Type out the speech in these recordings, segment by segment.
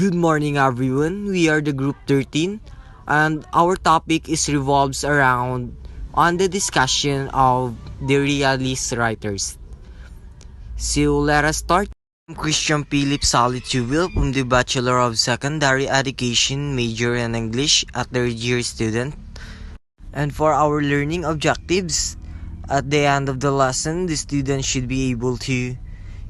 Good morning, everyone. We are the group 13, and our topic is revolves around on the discussion of the realist writers. So let us start. I'm Christian Philip Solitubil from the Bachelor of Secondary Education major in English at third year student. And for our learning objectives, at the end of the lesson, the student should be able to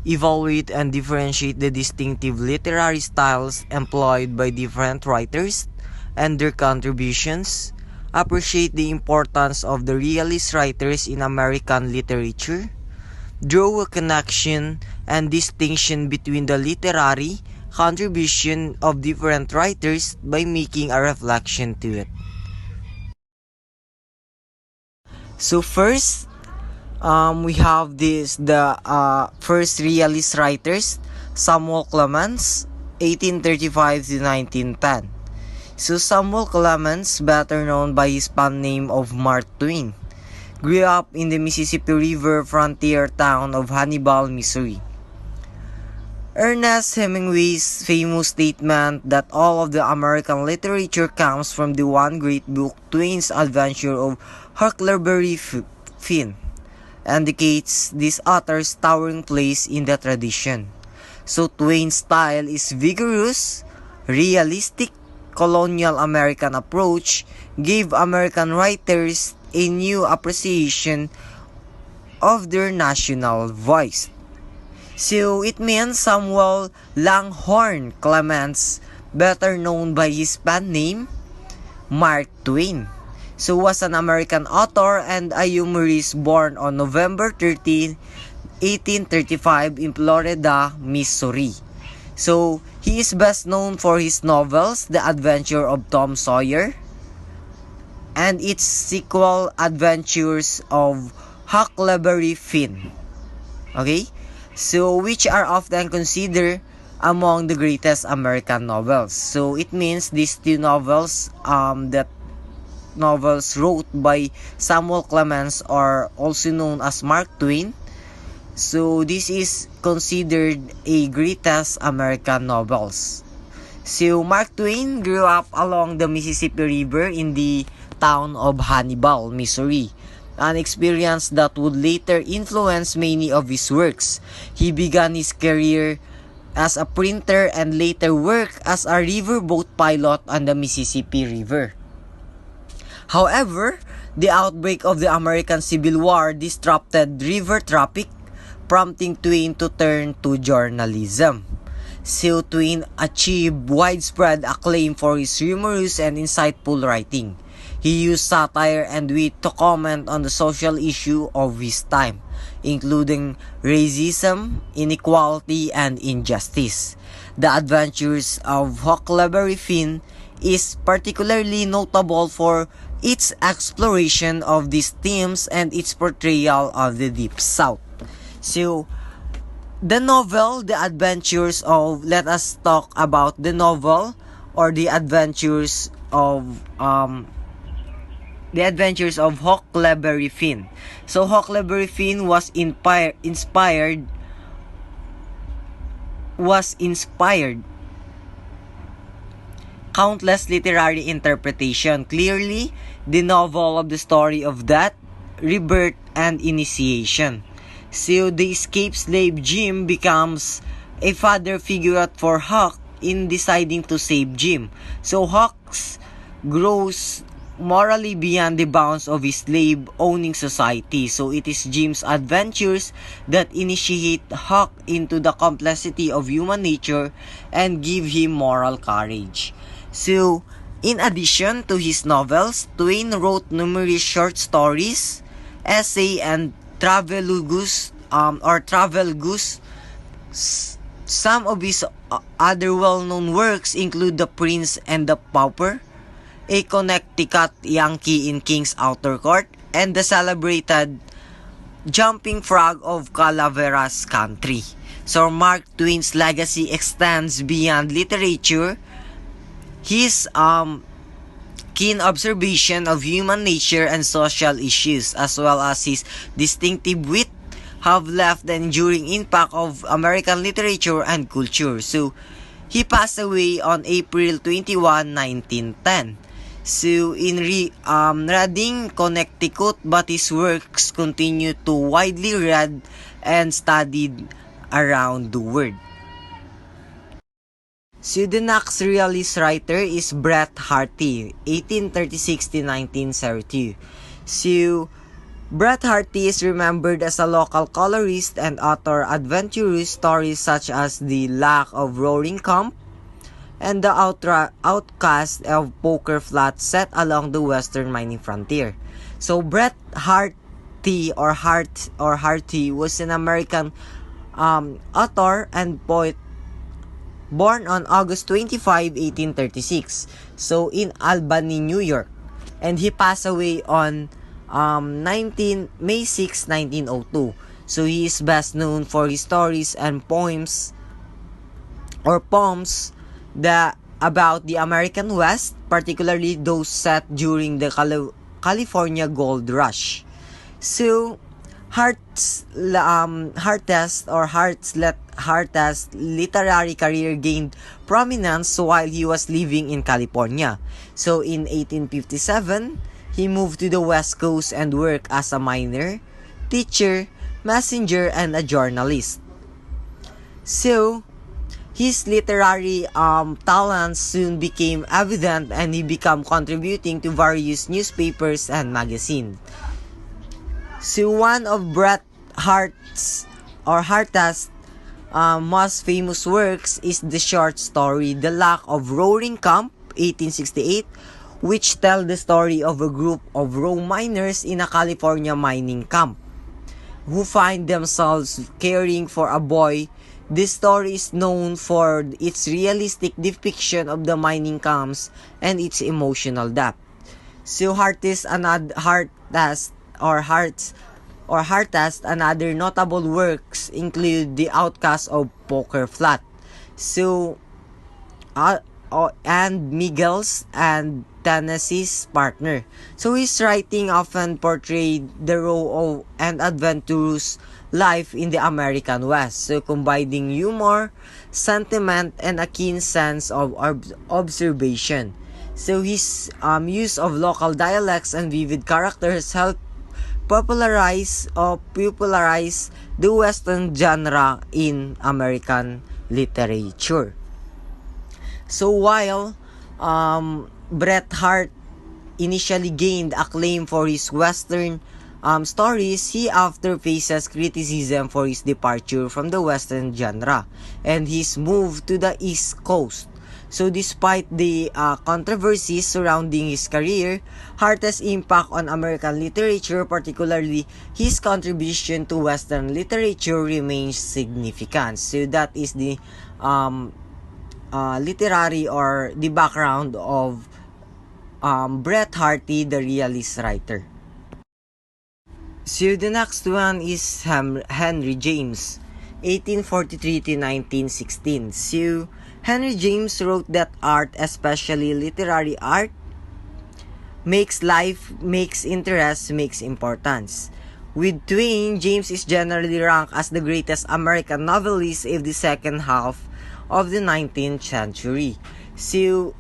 evaluate and differentiate the distinctive literary styles employed by different writers and their contributions, appreciate the importance of the realist writers in American literature, draw a connection and distinction between the literary contribution of different writers by making a reflection to it. So first, we have the first realist writers, Samuel Clemens, 1835 to 1910. So Samuel Clemens, better known by his pen name of Mark Twain, grew up in the Mississippi River frontier town of Hannibal, Missouri. Ernest Hemingway's famous statement that all of the American literature comes from the one great book, Twain's Adventure of Huckleberry Finn, indicates this author's towering place in the tradition. So Twain's style is vigorous, realistic, colonial American approach gave American writers a new appreciation of their national voice. So it means Samuel Langhorne Clemens, better known by his pen name, Mark Twain, so was an American author and a humorist born on November 13, 1835 in Florida, Missouri. So he is best known for his novels, The Adventure of Tom Sawyer, and its sequel, Adventures of Huckleberry Finn. Okay? So which are often considered among the greatest American novels. So it means these two novels that novels wrote by Samuel Clemens are also known as Mark Twain. So this is considered a greatest American novels. So Mark Twain grew up along the Mississippi River in the town of Hannibal, Missouri, an experience that would later influence many of his works. He began his career as a printer and later worked as a riverboat pilot on the Mississippi River. However, the outbreak of the American Civil War disrupted river traffic, prompting Twain to turn to journalism. So Twain achieved widespread acclaim for his humorous and insightful writing. He used satire and wit to comment on the social issue of his time, including racism, inequality, and injustice. The Adventures of Huckleberry Finn is particularly notable for its exploration of these themes and its portrayal of the Deep South. So, the novel, The Adventures of, let us talk about the novel or The Adventures of Huckleberry Finn. So Huckleberry Finn was inspired countless literary interpretation. Clearly, the novel of the story of death, rebirth, and initiation. So the escaped slave Jim becomes a father figure for Huck in deciding to save Jim. So Huck grows morally beyond the bounds of his slave-owning society. So it is Jim's adventures that initiate Huck into the complexity of human nature and give him moral courage. So, in addition to his novels, Twain wrote numerous short stories, essay, and travelogues. Some of his other well-known works include The Prince and the Pauper, A Connecticut Yankee in King's Outer Court, and the celebrated Jumping Frog of Calaveras Country. So Mark Twain's legacy extends beyond literature. His keen observation of human nature and social issues, as well as his distinctive wit, have left the enduring impact of American literature and culture. So He passed away on April 21, 1910. So in Reading, Connecticut, but his works continue to widely read and studied around the world. So the next realist writer is Bret Harty, 1836 to 1932. So Bret Harty is remembered as a local colorist and author adventurous stories such as The Lack of Roaring Camp and The Outcast of Poker Flat set along the western mining frontier. So Bret Harty was an American author and poet born on August 25, 1836. So in Albany, New York. And he passed away on May 6, 1902. So he is best known for his stories and poems about the American West, particularly those set during the California Gold Rush. So Hart's literary career gained prominence while he was living in California. So in 1857, he moved to the West Coast and worked as a miner, teacher, messenger, and a journalist. So his literary talents soon became evident and he began contributing to various newspapers and magazines. So one of Bret Hart's most famous works is the short story The Lack of Roaring Camp, 1868, which tells the story of a group of raw miners in a California mining camp who find themselves caring for a boy. This story is known for its realistic depiction of the mining camps and its emotional depth. So Hart's another notable works include The Outcast of Poker Flat. So and Miguel's and Tennessee's partner. So his writing often portrayed the raw and adventurous life in the American West, so combining humor, sentiment, and a keen sense of observation. So his use of local dialects and vivid characters helped popularize the Western genre in American literature. So while Bret Hart initially gained acclaim for his Western stories, he after faces criticism for his departure from the Western genre and his move to the East Coast. So despite the controversies surrounding his career, Hart's impact on American literature, particularly his contribution to Western literature, remains significant. So that is the literary or the background of Bret Harty, the realist writer. So the next one is Henry James, 1843 to 1916. So Henry James wrote that art, especially literary art, makes life, makes interest, makes importance. With Twain, James is generally ranked as the greatest American novelist of the second half of the 19th century. So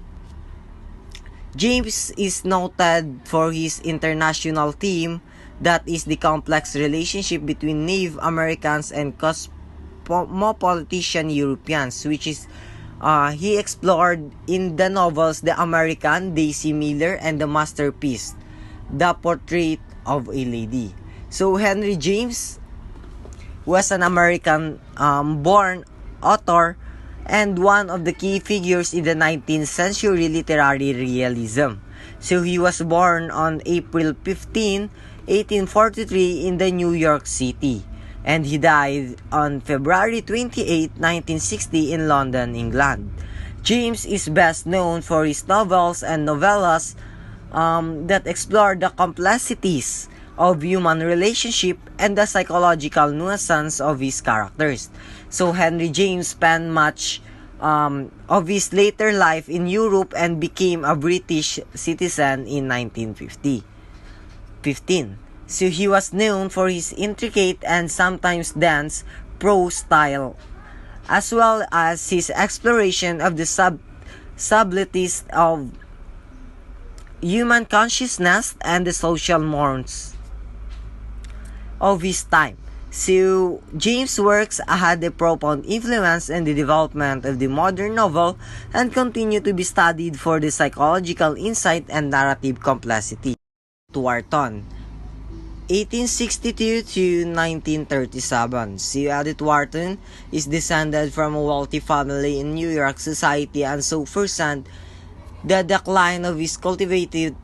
James is noted for his international theme, that is the complex relationship between Native Americans and cosmopolitan Europeans, which is he explored in the novels The American, Daisy Miller, and the masterpiece, The Portrait of a Lady. So Henry James was an American born author and one of the key figures in the 19th century literary realism. So he was born on April 15, 1843 in the New York City, and he died on February 28, 1960 in London, England. James is best known for his novels and novellas that explore the complexities of human relationship and the psychological nuances of his characters. So Henry James spent much of his later life in Europe and became a British citizen in 1915. So he was known for his intricate and sometimes dense prose style as well as his exploration of the subtleties of human consciousness and the social norms of his time. So, James' works had a profound influence in the development of the modern novel and continue to be studied for the psychological insight and narrative complexity. Wharton, 1862 to 1937. Si Edith Wharton is descended from a wealthy family in New York society and so firsthand the decline of his cultivated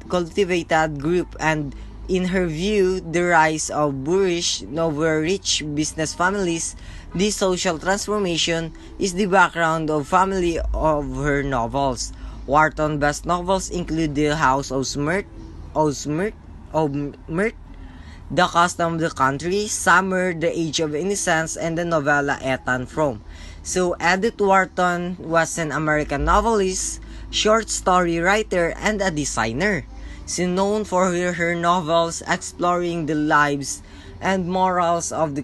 group and in her view the rise of boorish novel rich business families. This social transformation is the background of family of her novels. Wharton's best novels include The House of Mirth, The Custom of the Country, Summer, The Age of Innocence, and the novella Ethan Frome. So Edith Wharton was an American novelist, short story writer, and a designer. She known for her novels exploring the lives and morals of the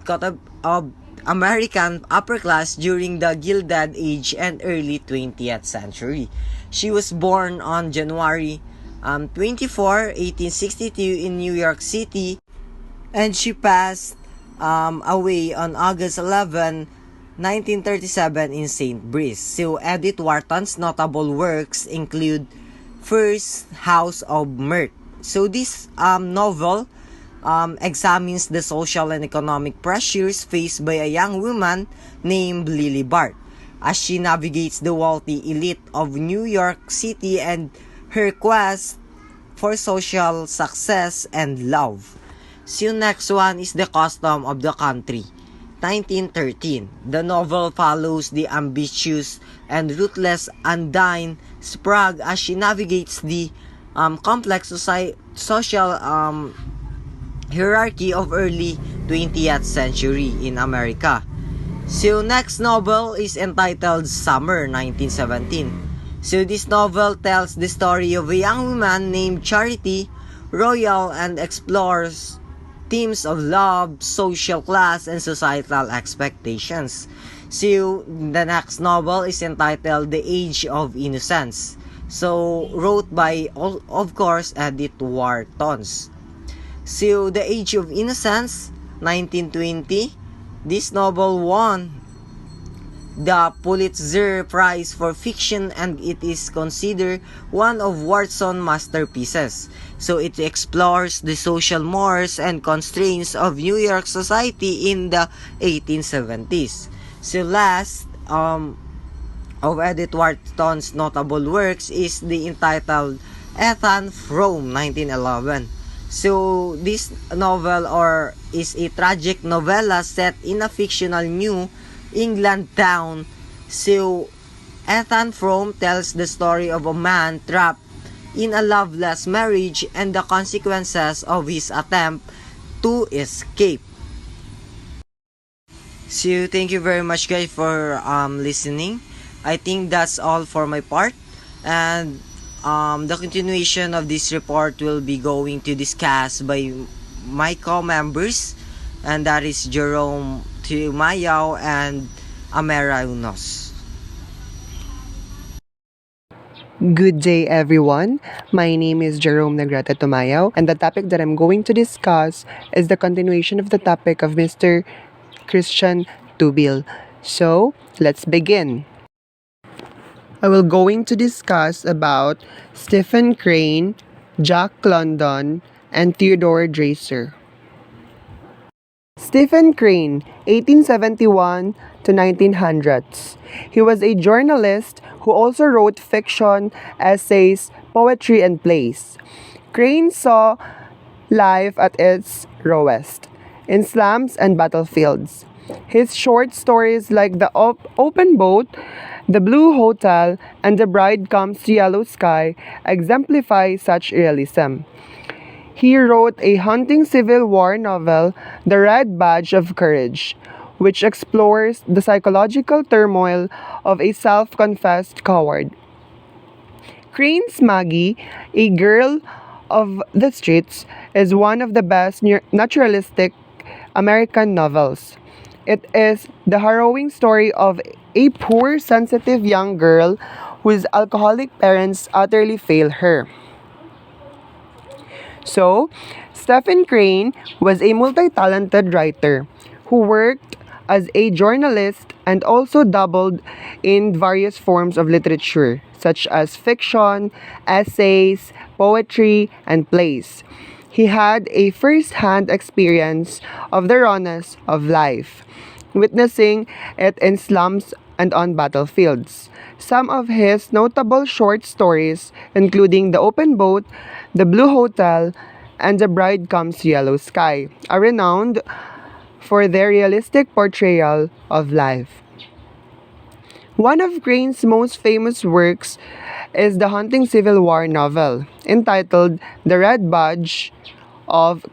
of American upper class during the Gilded Age and early 20th century. She was born on January 24, 1862 in New York City, and she passed away on August 11, 1937 in St. Brice. So Edith Wharton's notable works include First, House of Mirth. So this novel examines the social and economic pressures faced by a young woman named Lily Bart as she navigates the wealthy elite of New York City and her quest for social success and love. So next one is The Custom of the Country, 1913. The novel follows the ambitious and ruthless Undine Sprague as she navigates the complex social hierarchy of early 20th century in America. So next novel is entitled Summer, 1917. So this novel tells the story of a young woman named Charity Royal and explores themes of love, social class, and societal expectations. So the next novel is entitled The Age of Innocence. So wrote by, of course, Edith Wharton. So The Age of Innocence, 1920. This novel won the Pulitzer Prize for Fiction and it is considered one of Wharton's masterpieces. So it explores the social mores and constraints of New York society in the 1870s. So last of Edith Wharton's notable works is the entitled Ethan Frome, 1911. So this novel is a tragic novella set in a fictional New England town. So Ethan Frome tells the story of a man trapped in a loveless marriage and the consequences of his attempt to escape. So thank you very much guys for listening. I think that's all for my part, and the continuation of this report will be going to discuss by my co-members, and that is Jerome Tumayaw and Amera Unos. Good day, everyone. My name is Jerome Negrete Tumayaw, and the topic that I'm going to discuss is the continuation of the topic of Mr. Christian Tubil. So, let's begin. I will going to discuss about Stephen Crane, Jack London, and Theodore Dreiser. Stephen Crane, 1871 to 1900s. He was a journalist who also wrote fiction, essays, poetry, and plays. Crane saw life at its rawest, in slums and battlefields. His short stories like The Open Boat, The Blue Hotel, and The Bride Comes to Yellow Sky exemplify such realism. He wrote a haunting Civil War novel, The Red Badge of Courage, which explores the psychological turmoil of a self-confessed coward. Crane's Maggie, a girl of the streets, is one of the best naturalistic American novels. It is the harrowing story of a poor, sensitive young girl whose alcoholic parents utterly fail her. So, Stephen Crane was a multi-talented writer who worked as a journalist and also dabbled in various forms of literature such as fiction, essays, poetry, and plays. He had a first-hand experience of the rawness of life, witnessing it in slums and on battlefields. Some of his notable short stories, including The Open Boat, The Blue Hotel, and The Bride Comes Yellow Sky, are renowned for their realistic portrayal of life. One of Crane's most famous works is the haunting Civil War novel entitled The Red Badge of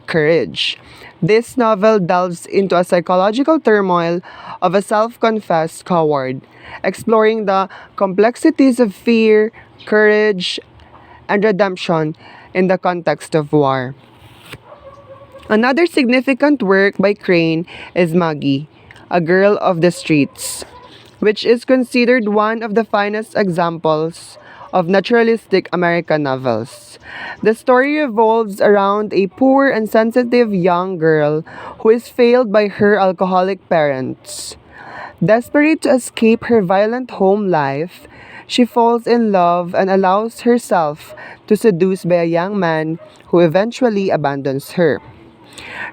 Courage. This novel delves into a psychological turmoil of a self confessed coward, exploring the complexities of fear, courage, and redemption in the context of war. Another significant work by Crane is Maggie, a girl of the streets, which is considered one of the finest examples of naturalistic American novels. The story revolves around a poor and sensitive young girl who is failed by her alcoholic parents. Desperate to escape her violent home life, she falls in love and allows herself to seduce by a young man who eventually abandons her.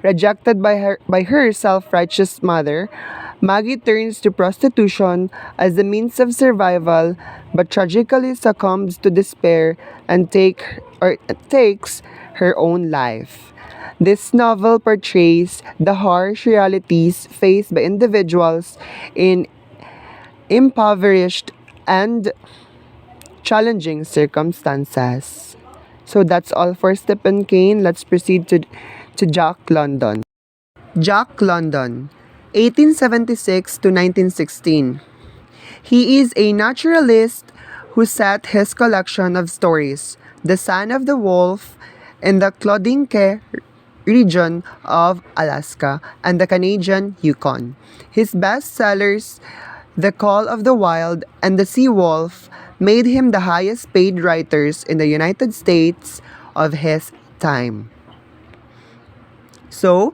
Rejected by her self-righteous mother, Maggie turns to prostitution as a means of survival but tragically succumbs to despair and takes her own life. This novel portrays the harsh realities faced by individuals in impoverished and challenging circumstances. So that's all for Stephen Kane. Let's proceed to Jack London. Jack London, 1876 to 1916. He is a naturalist who set his collection of stories, The Son of the Wolf, in the Klondike region of Alaska and the Canadian Yukon. His bestsellers, The Call of the Wild and The Sea Wolf, made him the highest paid writers in the United States of his time. So,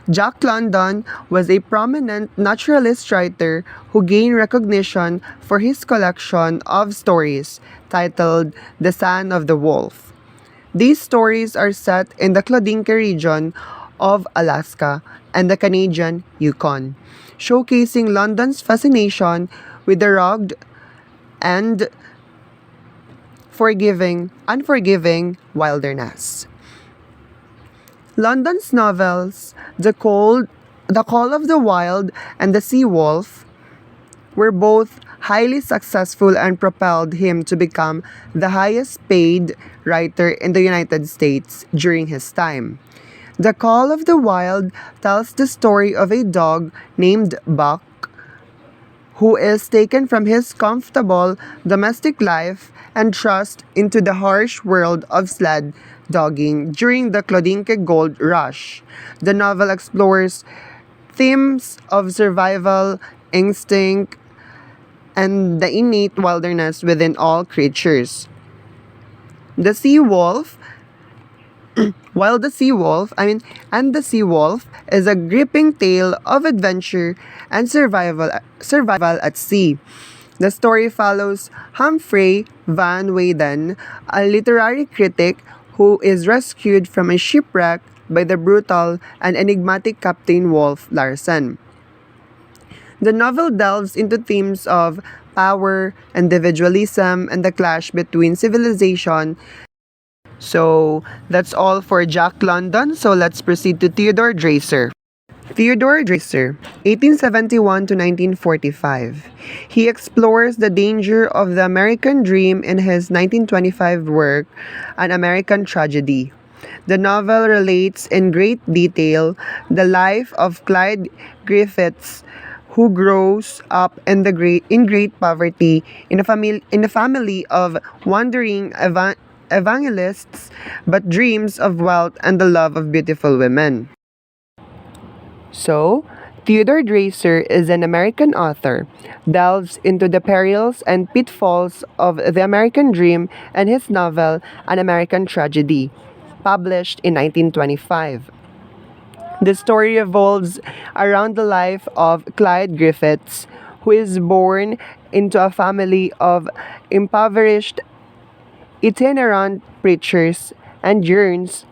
Jack London was a prominent naturalist writer who gained recognition for his collection of stories titled The Son of the Wolf. These stories are set in the Klondike region of Alaska and the Canadian Yukon, showcasing London's fascination with the rugged and unforgiving wilderness. London's novels, The Call of the Wild, and The Sea Wolf, were both highly successful and propelled him to become the highest paid writer in the United States during his time. The Call of the Wild tells the story of a dog named Buck who is taken from his comfortable domestic life and thrust into the harsh world of sled dogging during the Klondike Gold Rush. The novel explores themes of survival, instinct, and the innate wilderness within all creatures. The Sea Wolf While the Sea Wolf, I mean, and the Sea Wolf is a gripping tale of adventure and survival at sea. The story follows Humphrey Van Weyden, a literary critic who is rescued from a shipwreck by the brutal and enigmatic Captain Wolf Larsen. The novel delves into themes of power, individualism, and the clash between civilization. So that's all for Jack London. So let's proceed to Theodore Dreiser. Theodore Dreiser, 1871 to 1945. He explores the danger of the American dream in his 1925 work, An American Tragedy. The novel relates in great detail the life of Clyde Griffiths, who grows up in great poverty in a family of wandering evangelists, but dreams of wealth and the love of beautiful women. So, Theodore Dreiser is an American author, delves into the perils and pitfalls of the American dream in his novel An American Tragedy, published in 1925. The story revolves around the life of Clyde Griffiths, who is born into a family of impoverished itinerant preachers and yearns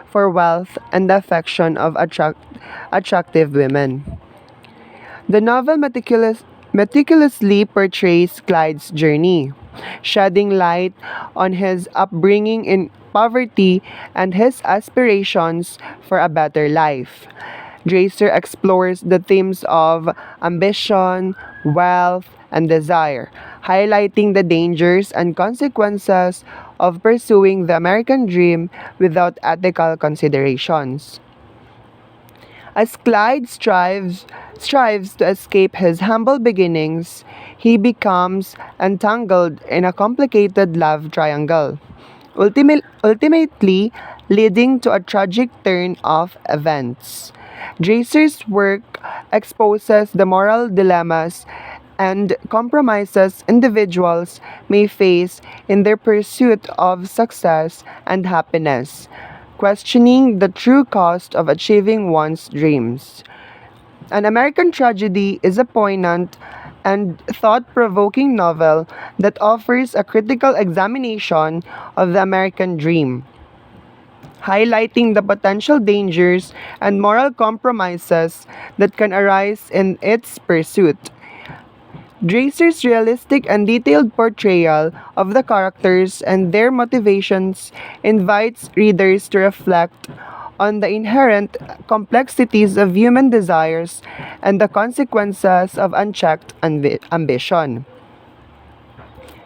for wealth and the affection of attractive women. The novel meticulously portrays Clyde's journey, shedding light on his upbringing in poverty and his aspirations for a better life. Dreiser explores the themes of ambition, wealth, and desire, highlighting the dangers and consequences of pursuing the American dream without ethical considerations. As Clyde strives to escape his humble beginnings, he becomes entangled in a complicated love triangle, ultimately leading to a tragic turn of events. Dreiser's work exposes the moral dilemmas and compromises individuals may face in their pursuit of success and happiness, questioning the true cost of achieving one's dreams. An American Tragedy is a poignant and thought provoking novel that offers a critical examination of the American dream, highlighting the potential dangers and moral compromises that can arise in its pursuit. Dreiser's realistic and detailed portrayal of the characters and their motivations invites readers to reflect on the inherent complexities of human desires and the consequences of unchecked ambition.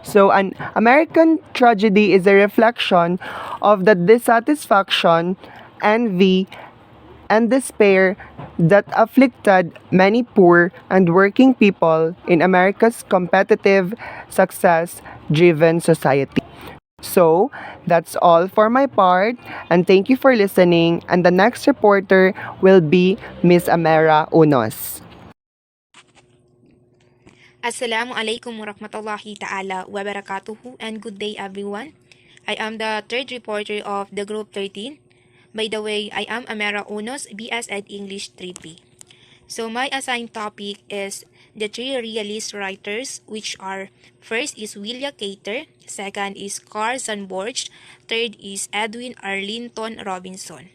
So, an American Tragedy is a reflection of the dissatisfaction, envy, and despair that afflicted many poor and working people in America's competitive, success driven society. So, that's all for my part, and thank you for listening. And the next reporter will be Miss Amera Unos. Assalamu alaikum warahmatullahi ta'ala wabarakatuhu and good day everyone. I am the third reporter of the group 13. By the way, I am Amera Unos, BS Ed English 3P. So my assigned topic is the three realist writers, which are: first is William Cater, second is Carl Sandburg, third is Edwin Arlington Robinson.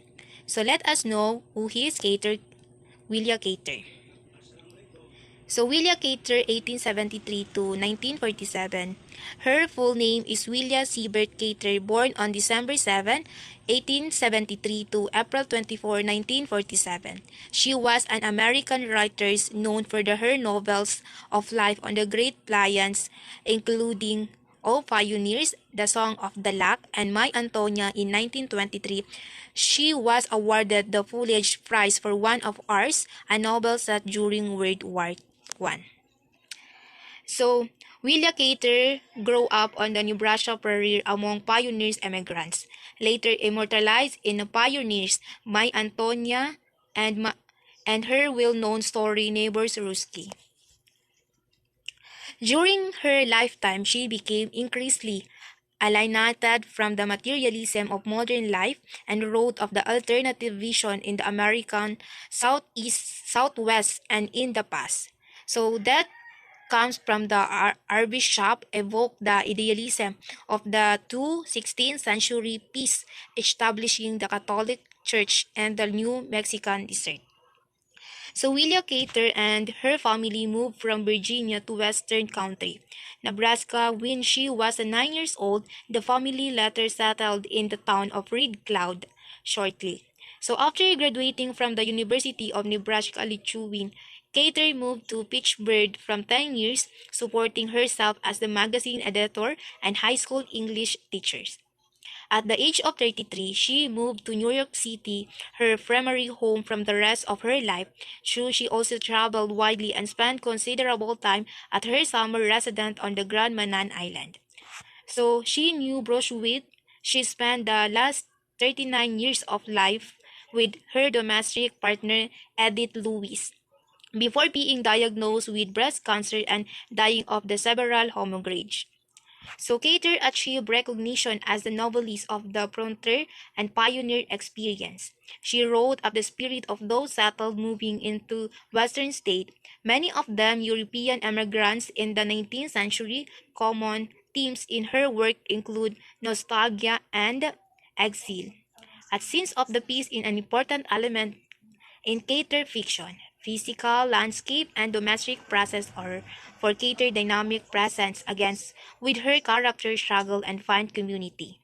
So let us know who he is Cater, William Cater. So Willia Cater 1873 to 1947. Her full name is Willia Siebert Cater, born on December 7, 1873 to April 24, 1947. She was an American writer known for her novels of life on the Great Plains, including O Pioneers, The Song of the Lark, and My Antonia in 1923. She was awarded the Coolidge Prize for one of ours, a novel set during World War I. So, Willia Cater grew up on the Nebraska prairie among pioneers immigrants, later immortalized in the Pioneers, My Antonia, and her well-known story Neighbors Ruski. During her lifetime, she became increasingly alienated from the materialism of modern life and wrote of the alternative vision in the American Southeast, Southwest, and in the past. So that comes from the Archbishop evoked the idealism of the two 16th century peace establishing the Catholic Church and the New Mexican desert. So Willia Cater and her family moved from Virginia to Western Country, Nebraska when she was 9 years old. The family later settled in the town of Red Cloud shortly. So after graduating from the University of Nebraska Litchfield, Cater moved to Pittsburgh from 10 years, supporting herself as the magazine editor and high school English teacher. At the age of 33, she moved to New York City, her primary home from the rest of her life. She also traveled widely and spent considerable time at her summer residence on the Grand Manan Island. So she knew Brunswick. She spent the last 39 years of life with her domestic partner Edith Lewis before being diagnosed with breast cancer and dying of the cerebral hemorrhage. So Cater achieved recognition as the novelist of the frontier and pioneer experience. She wrote of the spirit of those settled moving into Western state, many of them European immigrants in the 19th century. Common themes in her work include nostalgia and exile. A sense of the piece is an important element in cater fiction. Physical, landscape, and domestic process are for cater dynamic presence against with her character struggle and find community.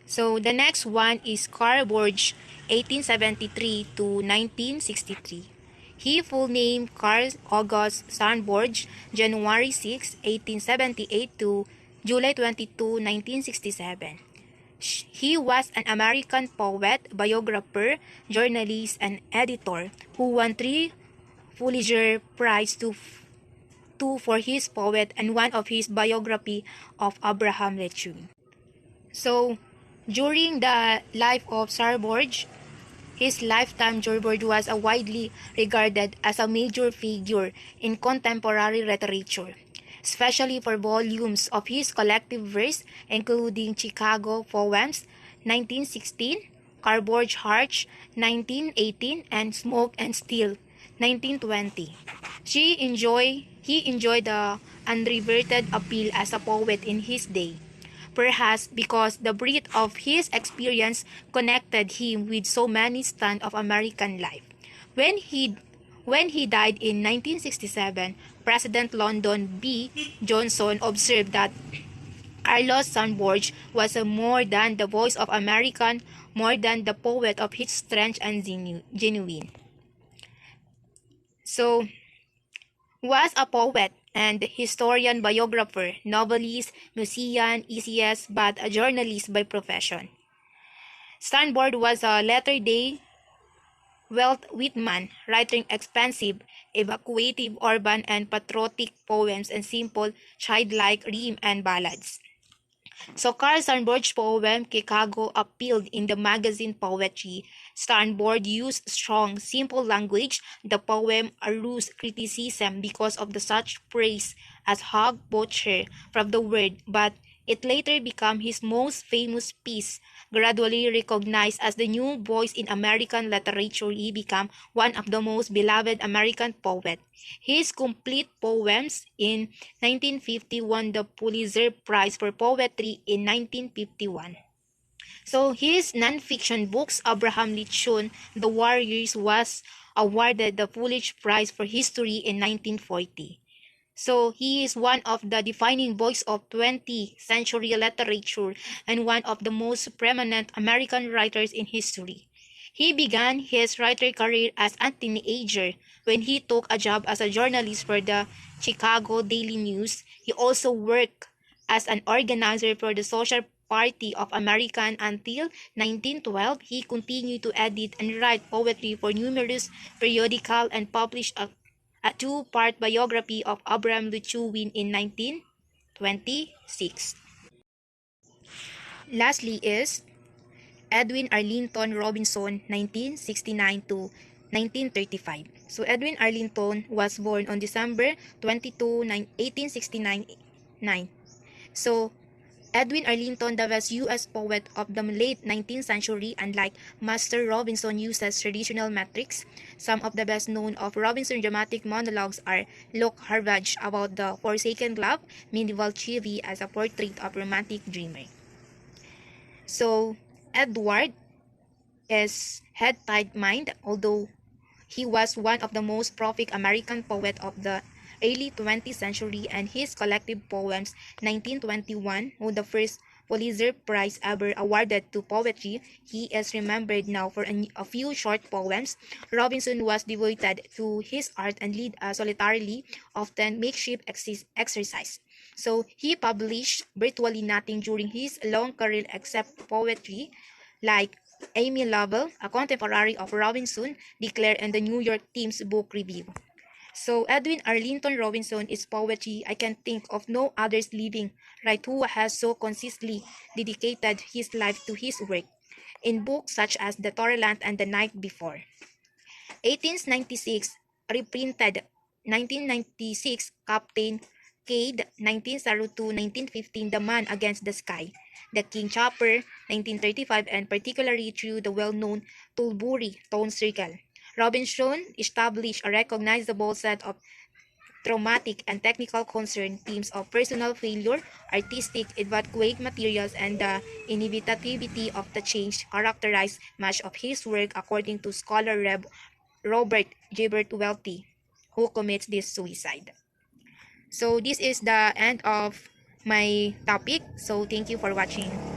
So the next one is Carl Borge, 1873 to 1963. He full name Carl August Sandborg, January 6, 1878 to July 22, 1967. He was an American poet, biographer, journalist, and editor who won three Pulitzer Prize two for his poet and one of his biography of Abraham Lincoln. So, during the life of Sarborge, his lifetime George was widely regarded as a major figure in contemporary literature, especially for volumes of his collective verse, including Chicago Poems, 1916, Cardboard Hearts, 1918, and Smoke and Steel, 1920. He enjoyed the unreverted appeal as a poet in his day, perhaps because the breadth of his experience connected him with so many strands of American life. When he when he died in 1967, President Lyndon B. Johnson observed that Carlos Sanborg was more than the voice of American, more than the poet of his strength and genuine. So, was a poet and historian, biographer, novelist, musician, essayist, but a journalist by profession. Stanford was a latter-day Wealth Whitman, writing expansive, evocative, urban, and patriotic poems and simple, childlike rhyme and ballads. So Carl Sandburg's poem Chicago appealed in the magazine Poetry. Sandburg used strong, simple language. The poem aroused criticism because of the such praise as hog butcher from the word, but it later became his most famous piece. Gradually recognized as the new voice in American literature, he became one of the most beloved American poets. His complete poems in 1950 won the Pulitzer Prize for Poetry in 1951. So his nonfiction books, Abraham Lincoln, The Warriors, was awarded the Pulitzer Prize for History in 1940. So he is one of the defining voice of 20th century literature and one of the most prominent American writers in history. He began his writer career as a teenager when he took a job as a journalist for the Chicago Daily News. He also worked as an organizer for the Social Party of America until 1912. He continued to edit and write poetry for numerous periodicals and published a two-part biography of Abraham Lincoln in 1926. Lastly is Edwin Arlington Robinson, 1969 to 1935. So Edwin Arlington was born on December 22, 1869. So Edwin Arlington, the best U.S. poet of the late 19th century, unlike Master Robinson, uses traditional metrics. Some of the best known of Robinson's dramatic monologues are Look Harvage about the Forsaken Love, Medieval Chivalry as a portrait of romantic dreamer. So Edward is head-tied mind, although he was one of the most prolific American poets of the early 20th century, and his collective poems 1921 won the first Pulitzer Prize ever awarded to poetry. He is remembered now for a few short poems. Robinson was devoted to his art and led a solitarily, often makeshift exercise. So he published virtually nothing during his long career except poetry, like Amy Lovell, a contemporary of Robinson, declared in the New York Times Book Review. So Edwin Arlington Robinson is poetry. I can think of no others living, right, who has so consistently dedicated his life to his work. in books such as The Tolerant and The Night Before. 1896, reprinted 1996, Captain Cade, 1902-1915, The Man Against the Sky, The King Chopper, 1935, and particularly through the well-known Tilbury Tone Circle. Robinson established a recognizable set of traumatic and technical concern, themes of personal failure, artistic evacuate materials, and the inevitability of the change characterize much of his work, according to scholar Robert Gilbert Welty, who commits this suicide. So this is the end of my topic. So thank you for watching.